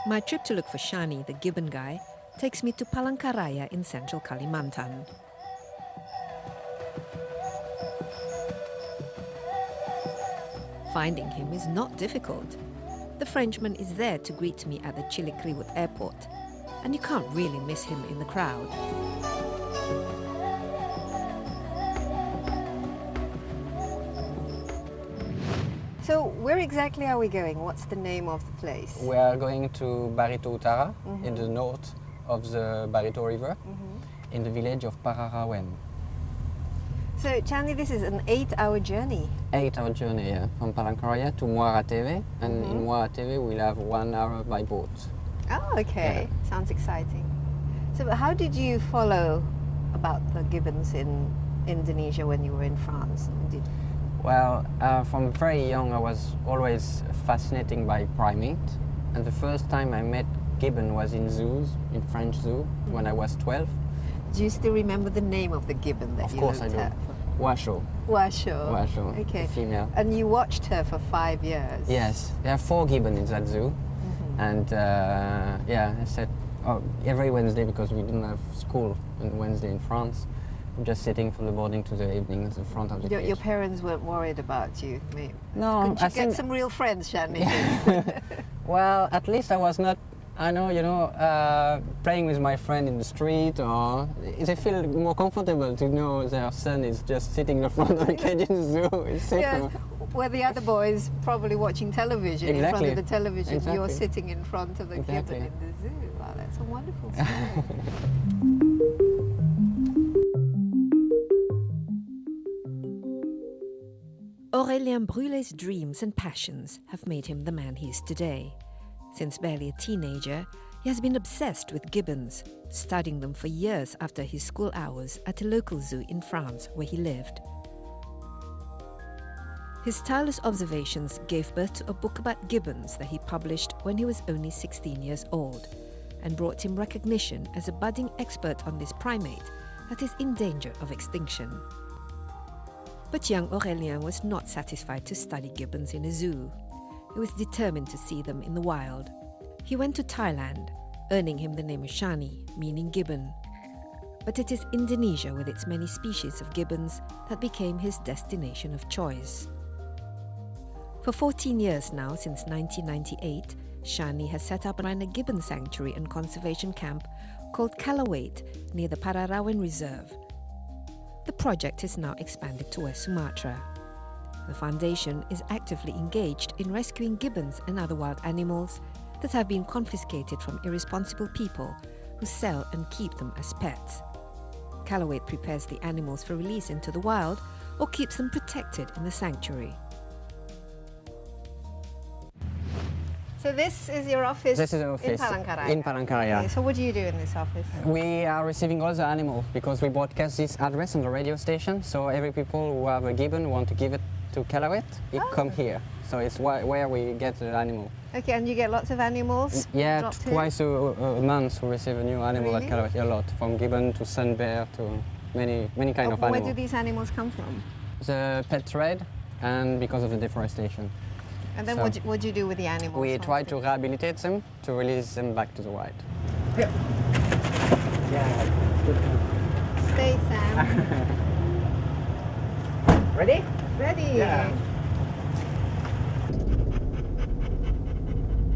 My trip to look for Chanee, the gibbon guy, takes me to Palangkaraya in central Kalimantan. Finding him is not difficult. The Frenchman is there to greet me at the Cilikriwut airport, and you can't really miss him in the crowd. So where exactly are we going? What's the name of the place? We are going to Barito Utara, in the north of the Barito River, in the village of Pararawen. So Chanee, this is an 8-hour journey. 8-hour journey, yeah, from Palangkaraya to Muara TV, and in Muara TV we'll have 1 hour by boat. Oh, okay. Sounds exciting. So how did you follow about the gibbons in Indonesia when you were in France? Well, from very young I was always fascinated by primates, and the first time I met gibbon was in zoos, in French zoo, when I was 12. Do you still remember the name of the gibbon that you looked at? Of course I do. Washo. Washo. Okay. Female. And you watched her for 5 years? Yes, there are 4 gibbons in that zoo, and I said every Wednesday, because we didn't have school on Wednesday in France, I'm just sitting from the morning to the evening in front of the cage. Your parents weren't worried about you? No, Couldn't you get some real friends, Chanee? Well, at least I was not, playing with my friend in the street, or they feel more comfortable to know their son is just sitting in the front of the cage in the zoo. It's safer. Yes, where the other boys probably watching television. Exactly. In front of the television, Exactly. You're sitting in front of the Exactly. gibbon in the zoo. Wow, that's a wonderful story. Aurélien Brûlé's dreams and passions have made him the man he is today. Since barely a teenager, he has been obsessed with gibbons, studying them for years after his school hours at a local zoo in France where he lived. His tireless observations gave birth to a book about gibbons that he published when he was only 16 years old, and brought him recognition as a budding expert on this primate that is in danger of extinction. But young Aurélien was not satisfied to study gibbons in a zoo. He was determined to see them in the wild. He went to Thailand, earning him the name of Chanee, meaning gibbon. But it is Indonesia with its many species of gibbons that became his destination of choice. For 14 years now, since 1998, Chanee has set up a gibbon sanctuary and conservation camp called Kalawait near the Pararawen Reserve. The project is now expanded to West Sumatra. The foundation is actively engaged in rescuing gibbons and other wild animals that have been confiscated from irresponsible people who sell and keep them as pets. Kalawait prepares the animals for release into the wild or keeps them protected in the sanctuary. So this is your office, This is our office in Palangkaraya? in Palangkaraya. Okay, so what do you do in this office? We are receiving all the animals because we broadcast this address on the radio station. So every people who have a gibbon want to give it to Kalawait, it come here. So it's where we get the animal. Okay, and you get lots of animals? Yeah, dropped here? twice a month we receive a new animal Really? at Kalawait. A lot, from gibbon to sun bear to many kind of Where animals. do these animals come from? The pet trade, and because of the deforestation. And then So what do you do with the animals? We try after? to rehabilitate them to release them back to the wild. Stay, Sam. Ready? Ready? Yeah.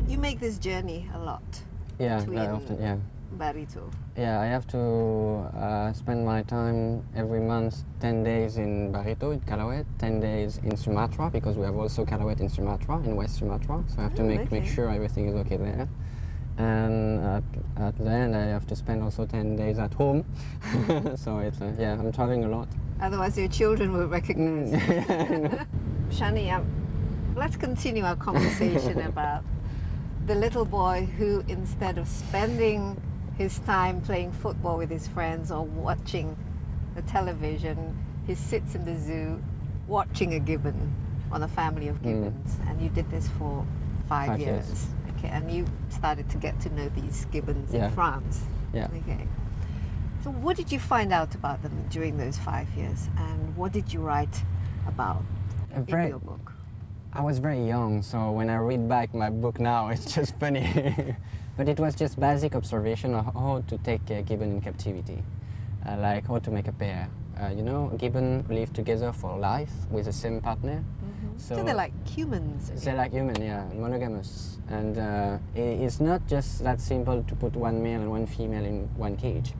You make this journey a lot. Yeah, Between- very often, yeah. Barito. Yeah, I have to spend my time every month 10 days in Barito, in Kalawait, 10 days in Sumatra, because we have also Kalawait in Sumatra, in West Sumatra, so I have to make sure everything is okay there. And at the end I have to spend also 10 days at home, so it's, I'm traveling a lot. Otherwise your children will recognize you. Chanee, let's continue our conversation about the little boy who, instead of spending his time playing football with his friends or watching the television, he sits in the zoo watching a gibbon on a family of gibbons. And you did this for 5 years. Okay, and you started to get to know these gibbons in France. Yeah. Okay. So what did you find out about them during those 5 years, and what did you write about in your book? I was very young, so when I read back my book now, it's just funny. But it was just basic observation of how to take a gibbon in captivity, like how to make a pair. You know, gibbon live together for life with the same partner. So they're like humans. They're like human, yeah, monogamous. And it's not just that simple to put one male and one female in one cage.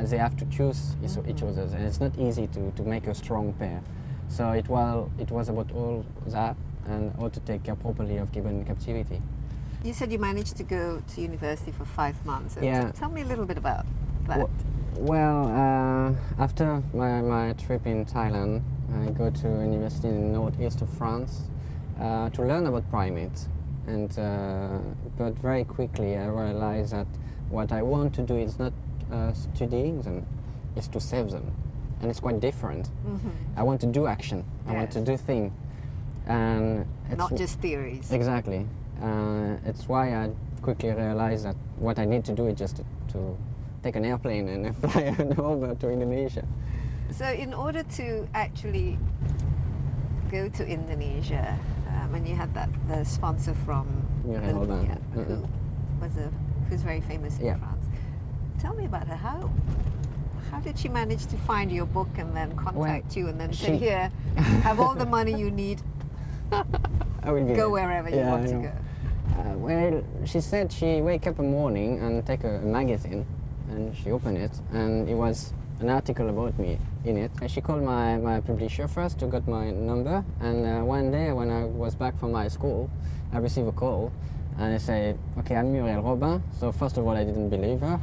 They have to choose each other, and it's not easy to make a strong pair. So it was about all that and how to take care properly of gibbon in captivity. You said you managed to go to university for 5 months. Yeah. Tell me a little bit about that. Well, after my trip in Thailand, I go to university in the northeast of France to learn about primates. And but very quickly I realized that what I want to do is not studying them, it's to save them. And it's quite different. I want to do action. I want to do things. And not just theories. Exactly. It's why I quickly realized that what I need to do is just to take an airplane and fly over to Indonesia. So in order to actually go to Indonesia, when you had the sponsor from who's very famous in France, tell me about her. How did she manage to find your book and then contact you and then say, here, have all the money you need, go wherever you want to go? Well, she said she wake up in the morning and take a magazine and she opened it and it was an article about me in it. She called my publisher first to get my number, and one day when I was back from my school, I received a call and I said, okay, I'm Muriel Robin. So first of all, I didn't believe her,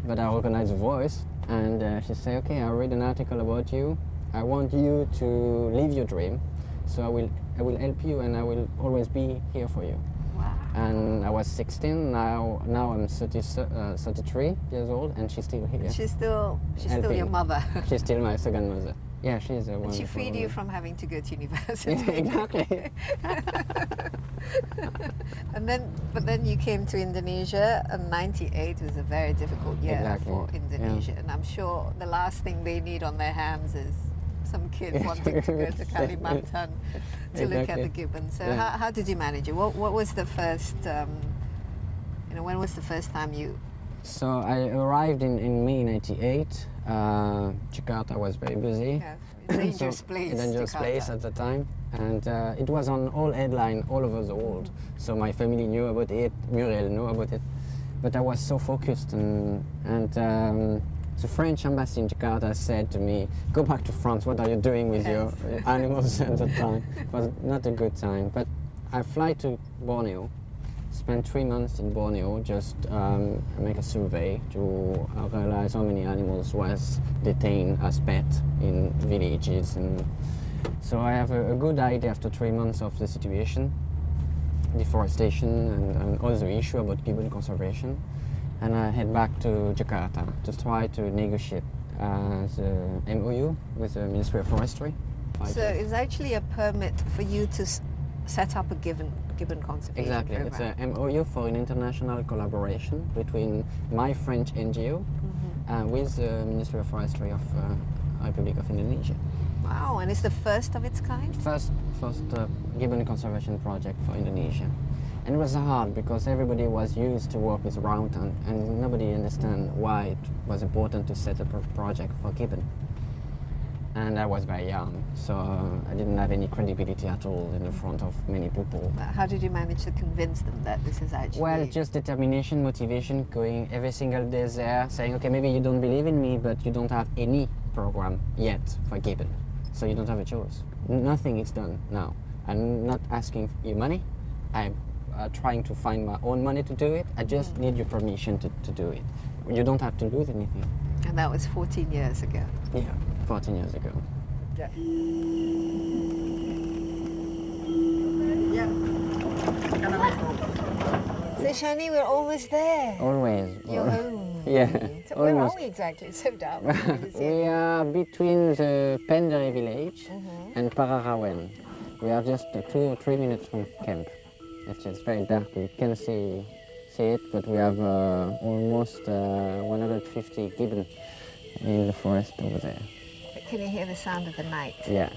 but I recognized the voice. And she said, okay, I read an article about you. I want you to live your dream. So I will help you and I will always be here for you. Wow. And I was 16, now I'm 33 years old, and she's still here. She's still your mother. She's still my second mother. Yeah, she's a wonderful And she freed you from having to go to university. Exactly. But then you came to Indonesia, and '98 was a very difficult year for Indonesia. And I'm sure the last thing they need on their hands is some kid wanting to go to Kalimantan to look at the gibbon. So how did you manage it? What was the first, when was the first time you... So I arrived in May '98. Jakarta was very busy. Yeah, dangerous place. Dangerous place at the time. And it was on all headlines all over the world. So my family knew about it, Muriel knew about it. But I was so focused, and the French embassy in Jakarta said to me, go back to France, what are you doing with your animals at the time? It was not a good time. But I fly to Borneo, spent 3 months in Borneo, just make a survey to realize how many animals was detained as pets in villages. And so I have a good idea after 3 months of the situation, deforestation and other issue about gibbon conservation. And I head back to Jakarta to try to negotiate the MOU with the Ministry of Forestry. So it's actually a permit for you to set up a gibbon conservation program. It's an MOU for an international collaboration between my French NGO with the Ministry of Forestry of Republic of Indonesia. Wow, and it's the first of its kind? First gibbon conservation project for Indonesia. And it was hard because everybody was used to work with orangutan and nobody understand why it was important to set up a project for gibbon. And I was very young, so I didn't have any credibility at all in the front of many people. How did you manage to convince them that this is actually... Well, just determination, motivation, going every single day there, saying, okay, maybe you don't believe in me, but you don't have any program yet for gibbon. So you don't have a choice. Nothing is done now. I'm not asking you money. I'm trying to find my own money to do it. I just need your permission to do it. You don't have to lose anything. And that was 14 years ago. Yeah, 14 years ago. Yeah. So Chanee, we're almost there. Always. You're home. Yeah. So where are we exactly? It's so dark. We are between the Pendere village and Pararawen. We are just 2 or 3 minutes from camp. It's just very dark. You can see it, but we have almost 150 gibbon in the forest over there. But can you hear the sound of the night? Yeah.